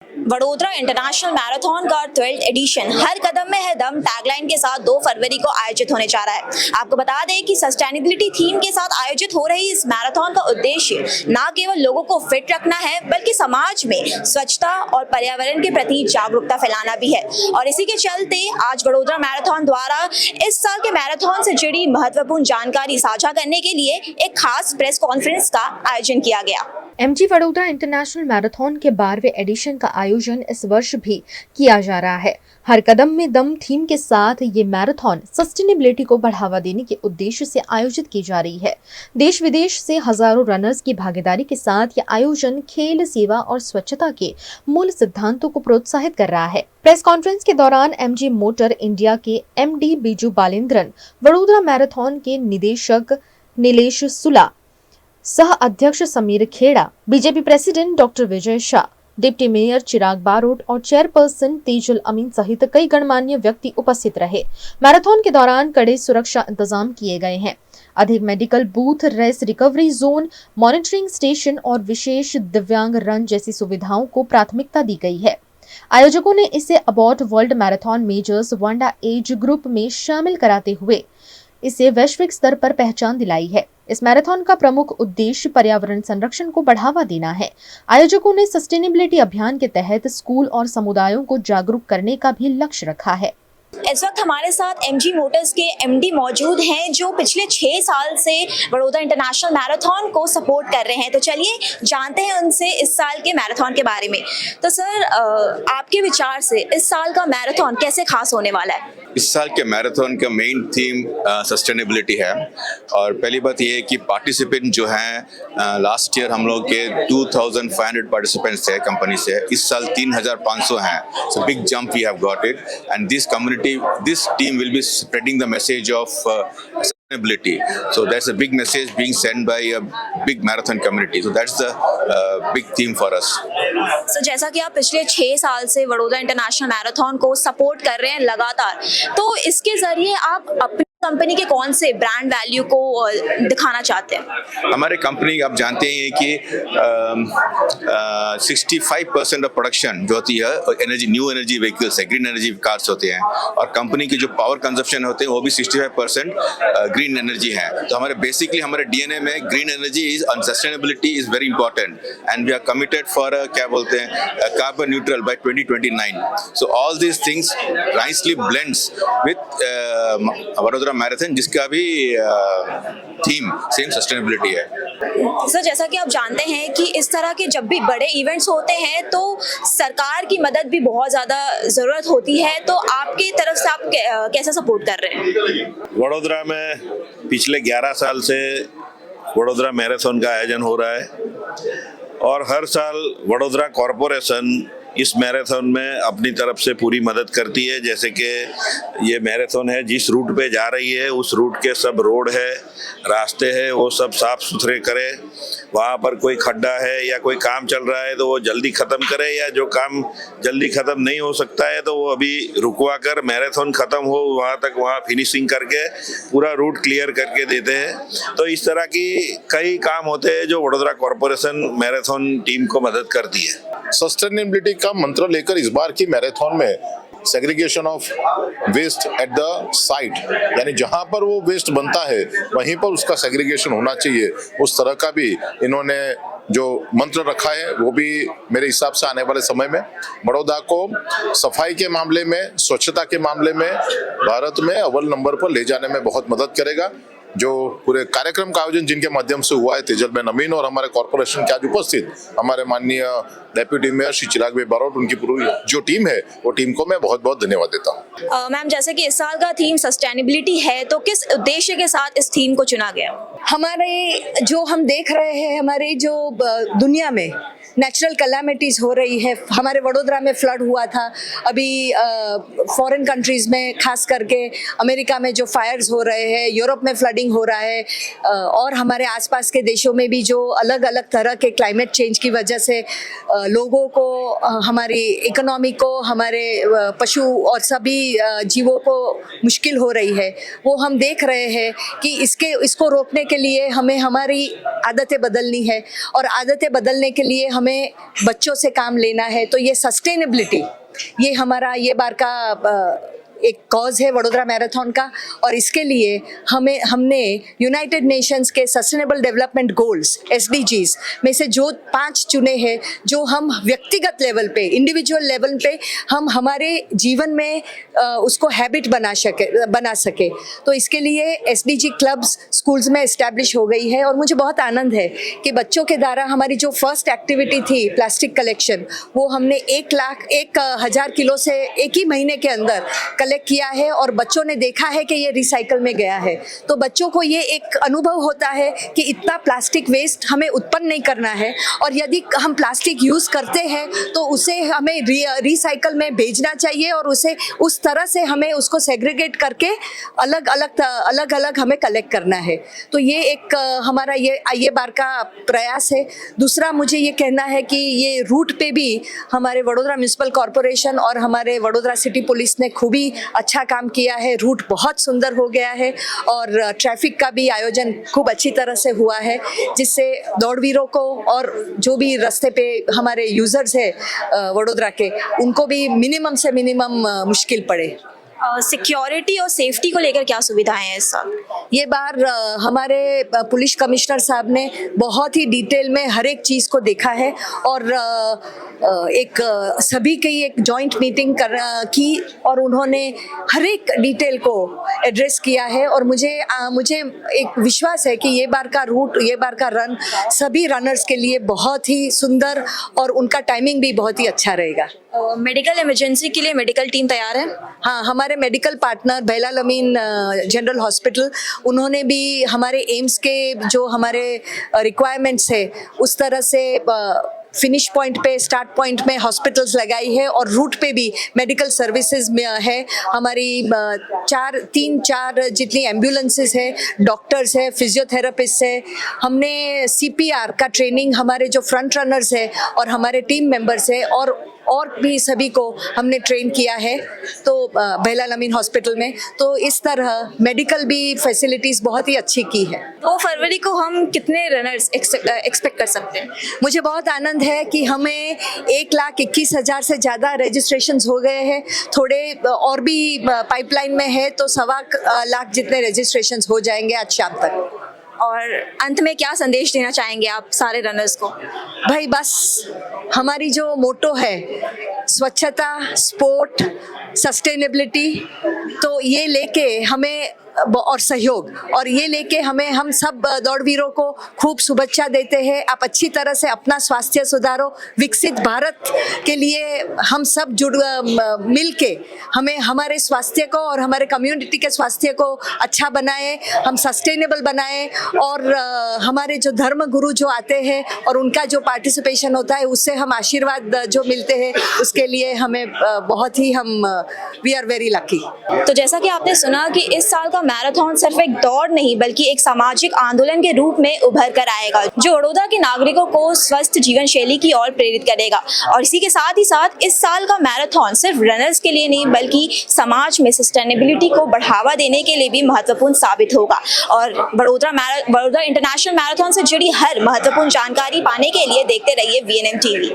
Vadodara international marathon का 12th addition हर कदम में है दम टैगलाइन के साथ 2 फरवरी को आयोजित होने जा रहा है। आपको बता दें कि सस्टेनेबिलिटी थीम के साथ आयोजित हो रही इस मैराथन का उद्देश्य न केवल लोगों को फिट रखना है बल्कि समाज में स्वच्छता और पर्यावरण के प्रति जागरूकता फैलाना भी है। और इसी के चलते आज वडोदरा मैराथन द्वारा इस साल के मैराथन से जुड़ी महत्वपूर्ण जानकारी साझा करने के लिए एक खास प्रेस कॉन्फ्रेंस का आयोजन किया गया। एमजी वडोदरा इंटरनेशनल मैराथन के 12वें एडिशन का आयोजन इस वर्ष भी किया जा रहा है। हर कदम में दम थीम के साथ ये मैराथन सस्टेनेबिलिटी को बढ़ावा देने के उद्देश्य से आयोजित की जा रही है। देश विदेश से हजारों रनर्स की भागीदारी के साथ ये आयोजन खेल, सेवा और स्वच्छता के मूल सिद्धांतों को प्रोत्साहित कर रहा है। प्रेस कॉन्फ्रेंस के दौरान एमजी मोटर इंडिया के एमडी बीजू बालेंद्रन, वडोदरा मैराथन के निदेशक नीलेश सुला, सह अध्यक्ष Samir Kheda, BJP president doctor Vijay Shah, deputy mayor Chirag Barot और चेयरपर्सन तेजुल अमीन सहित कई गणमान्य व्यक्ति उपस्थित रहे। मैराथन के दौरान कड़े सुरक्षा इंतजाम किए गए हैं। अधिक medical booth, race recovery zone, monitoring station और विशेष दिव्यांग रन जैसी सुविधाओं को प्राथमिकता दी गई है। आयोजकों ने इसे Abbott World Marathon Majors Wanda age group में शामिल कराते हुए इसे वैश्विक स्तर पर पहचान दिलाई है। इस मैराथन का प्रमुख उद्देश्य पर्यावरण संरक्षण को बढ़ावा देना है। आयोजकों ने सस्टेनेबिलिटी अभियान के तहत स्कूल और समुदायों को जागरूक करने का भी लक्ष्य रखा है। इस वक्त हमारे साथ एमजी मोटर्स के एमडी मौजूद हैं जो पिछले 6 साल से वडोदरा इंटरनेशनल मैराथन को सपोर्ट कर रहे हैं। तो चलिए जानते हैं उनसे इस साल के मैराथन के बारे में। तो सर, आपके विचार से इस साल का मैराथन कैसे खास होने वाला है? इस साल के मैराथन का मेन थीम सस्टेनेबिलिटी है। और पहली बात ये है कि पार्टिसिपेंट जो हैं, लास्ट ईयर हम लोग के 2500 पार्टिसिपेंट्स थे कंपनी से, इस साल 3500 हैं। So big jump we have got it and this team will be spreading the message of sustainability. So that's a big message being sent by a big marathon community. So that's the big theme for us. So जैसा कि आप पिछले 6 साल से Vadodara international marathon को support कर रहे हैं लगातार, तो इसके जरिए आप अपनी कंपनी के कौन से ब्रांड वैल्यू को दिखाना चाहते हैं? हमारे कंपनी आप जानते हैं कि 65% ऑफ प्रोडक्शन जो होती है एनर्जी, न्यू एनर्जी व्हीकल्स है, ग्रीन एनर्जी कार्स होते हैं। और कंपनी की जो पावर कंजप्शन होते हैं वो भी 65% ग्रीन एनर्जी है। तो हमारे बेसिकली हमारे डीएनए में green energy is and sustainability is very important and we are committed for क्या बोलते हैं carbon neutral by 2029। So all these things nicely blends with Vadodara marathon, जिसका भी थीम सेम सस्टेनेबिलिटी है। सर, जैसा कि आप जानते हैं कि इस तरह के जब भी बड़े इवेंट्स होते हैं तो सरकार की मदद भी बहुत ज़्यादा ज़रूरत होती है, तो आपकी तरफ से आप कैसा सपोर्ट कर रहे हैं? वडोदरा में पिछले 11 साल से वडोदरा मैराथन का आयोजन हो रहा है और हर साल वडोदरा कॉरपोरेशन इस मैराथन में अपनी तरफ से पूरी मदद करती है। जैसे कि ये मैराथन है, जिस रूट पे जा रही है उस रूट के सब रोड है, रास्ते हैं, वो सब साफ सुथरे करे। वहाँ पर कोई खड्डा है या कोई काम चल रहा है तो वो जल्दी ख़त्म करे, या जो काम जल्दी ख़त्म नहीं हो सकता है तो वो अभी रुकवा कर मैराथन ख़त्म हो वहाँ तक वहाँ फिनिशिंग करके पूरा रूट क्लियर करके देते हैं। तो इस तरह की कई काम होते हैं जो वडोदरा कॉरपोरेशन मैराथन टीम को मदद करती है। सस्टेनेबिलिटी का मंत्र लेकर इस बार की मैराथन में segregation of waste at the site, यानी जहां पर वो वेस्ट बनता है वहीं पर उसका सेग्रीगेशन होना चाहिए, उस तरह का भी इन्होंने जो मंत्र रखा है वो भी मेरे हिसाब से आने वाले समय में बड़ौदा को सफाई के मामले में, स्वच्छता के मामले में भारत में अव्वल नंबर पर ले जाने में बहुत मदद करेगा। जो पूरे कार्यक्रम का आयोजन जिनके माध्यम से हुआ है, तेजल में नमीन और हमारे कॉर्पोरेशन के आज उपस्थित हमारे माननीय डेप्यूटी मेयर श्री चिराग भाई बारोट, उनकी पूरी जो टीम है वो टीम को मैं बहुत बहुत धन्यवाद देता हूँ। मैम, जैसे कि इस साल का थीम सस्टेनेबिलिटी है, तो किस उद्देश्य के साथ इस थीम को चुना गया? हमारे जो हम देख रहे हैं, हमारे जो दुनिया में नेचुरल कैलामिटीज हो रही है, हमारे वडोदरा में फ्लड हुआ था, अभी फॉरेन कंट्रीज में खास करके अमेरिका में जो फायर्स हो रहे हैं, यूरोप में फ्लडिंग हो रहा है, और हमारे आसपास के देशों में भी जो अलग अलग तरह के क्लाइमेट चेंज की वजह से लोगों को, हमारी इकोनॉमी को, हमारे पशु और सभी जीवों को मुश्किल हो रही है, वो हम देख रहे हैं कि इसको रोकने के लिए हमें हमारी आदतें बदलनी है, और आदतें बदलने के लिए हमें बच्चों से काम लेना है। तो ये सस्टेनेबिलिटी, ये हमारा ये बार का एक कॉज है वडोदरा मैराथन का, और इसके लिए हमने यूनाइटेड नेशंस के सस्टेनेबल डेवलपमेंट गोल्स SDGs में से जो 5 चुने हैं, जो हम व्यक्तिगत लेवल पे, इंडिविजुअल लेवल पे हम हमारे जीवन में उसको हैबिट बना सके। तो इसके लिए SDG क्लब्स स्कूल्स में इस्टेब्लिश हो गई है, और मुझे बहुत आनंद है कि बच्चों के द्वारा हमारी जो फर्स्ट एक्टिविटी थी प्लास्टिक कलेक्शन, वो हमने 1,00,000 किलो से एक ही महीने के अंदर कलेक्ट किया है, और बच्चों ने देखा है कि ये रिसाइकल में गया है। तो बच्चों को ये एक अनुभव होता है कि इतना प्लास्टिक वेस्ट हमें उत्पन्न नहीं करना है, और यदि हम प्लास्टिक यूज़ करते हैं तो उसे हमें रिसाइकल में भेजना चाहिए, और उसे उस तरह से हमें उसको सेग्रीगेट करके अलग अलग हमें कलेक्ट करना है। तो ये एक हमारा ये बार का प्रयास है। दूसरा मुझे ये कहना है कि ये रूट पे भी हमारे वडोदरा म्यूनिसिपल कॉरपोरेशन और हमारे वडोदरा सिटी पुलिस ने खूब ही अच्छा काम किया है। रूट बहुत सुंदर हो गया है, और ट्रैफिक का भी आयोजन खूब अच्छी तरह से हुआ है, जिससे दौड़वीरों को और जो भी रास्ते पे हमारे यूजर्स है वडोदरा के, उनको भी मिनिमम से मिनिमम मुश्किल पड़े। सिक्योरिटी और सेफ्टी को लेकर क्या सुविधाएं हैं इस साल? ये बार हमारे पुलिस कमिश्नर साहब ने बहुत ही डिटेल में हर एक चीज़ को देखा है, और एक सभी की एक जॉइंट मीटिंग की, और उन्होंने हर एक डिटेल को एड्रेस किया है। और मुझे एक विश्वास है कि ये बार का रूट, ये बार का रन सभी रनर्स के लिए बहुत ही सुंदर, और उनका टाइमिंग भी बहुत ही अच्छा रहेगा। मेडिकल इमरजेंसी के लिए मेडिकल टीम तैयार है? हाँ, हमारे मेडिकल पार्टनर बेलाल अमीन जनरल हॉस्पिटल, उन्होंने भी हमारे एम्स के जो हमारे रिक्वायरमेंट्स है उस तरह से फिनिश पॉइंट पे, स्टार्ट पॉइंट में हॉस्पिटल्स लगाई है, और रूट पे भी मेडिकल सर्विसेज में है। हमारी 3-4 जितनी एम्बुलेंसेस है, डॉक्टर्स है, फिजियोथेरेपिस्ट है। हमने CPR का ट्रेनिंग हमारे जो फ्रंट रनर्स है और हमारे टीम मेंबर्स है और भी सभी को हमने ट्रेन किया है, तो बेलाल अमीन हॉस्पिटल में। तो इस तरह मेडिकल भी फैसिलिटीज़ बहुत ही अच्छी की है। 2 फरवरी को हम कितने रनर्स एक्सपेक्ट कर सकते हैं? मुझे बहुत आनंद है कि हमें 1,21,000 से ज़्यादा रजिस्ट्रेशंस हो गए हैं। थोड़े और भी पाइपलाइन में है, तो 1.25 लाख जितने रजिस्ट्रेशंस हो जाएंगे आज शाम तक। और अंत में क्या संदेश देना चाहेंगे आप सारे रनर्स को? भाई बस हमारी जो मोटो है स्वच्छता, स्पोर्ट, सस्टेनेबिलिटी, तो ये लेके हमें और सहयोग, और ये लेके हम सब दौड़वीरों को खूब शुभेच्छा देते हैं। आप अच्छी तरह से अपना स्वास्थ्य सुधारो, विकसित भारत के लिए हम सब मिल के हमें हमारे स्वास्थ्य को और हमारे कम्युनिटी के स्वास्थ्य को अच्छा बनाए, हम सस्टेनेबल बनाए, और हमारे जो धर्म गुरु जो आते हैं और उनका जो पार्टिसिपेशन होता है, उससे हम आशीर्वाद जो मिलते हैं, उसके लिए हमें बहुत ही वी आर वेरी लकी। तो जैसा कि आपने सुना कि इस साल का मैराथन सिर्फ एक दौड़ नहीं बल्कि एक सामाजिक आंदोलन के रूप में उभर कर आएगा, जो वडोदरा के नागरिकों को स्वस्थ जीवन शैली की ओर प्रेरित करेगा। और इसी के साथ ही साथ इस साल का मैराथन सिर्फ रनर्स के लिए नहीं बल्कि समाज में सस्टेनेबिलिटी को बढ़ावा देने के लिए भी महत्वपूर्ण साबित होगा। और वडोदरा इंटरनेशनल मैराथन से जुड़ी हर महत्वपूर्ण जानकारी पाने के लिए देखते रहिए VNM TV।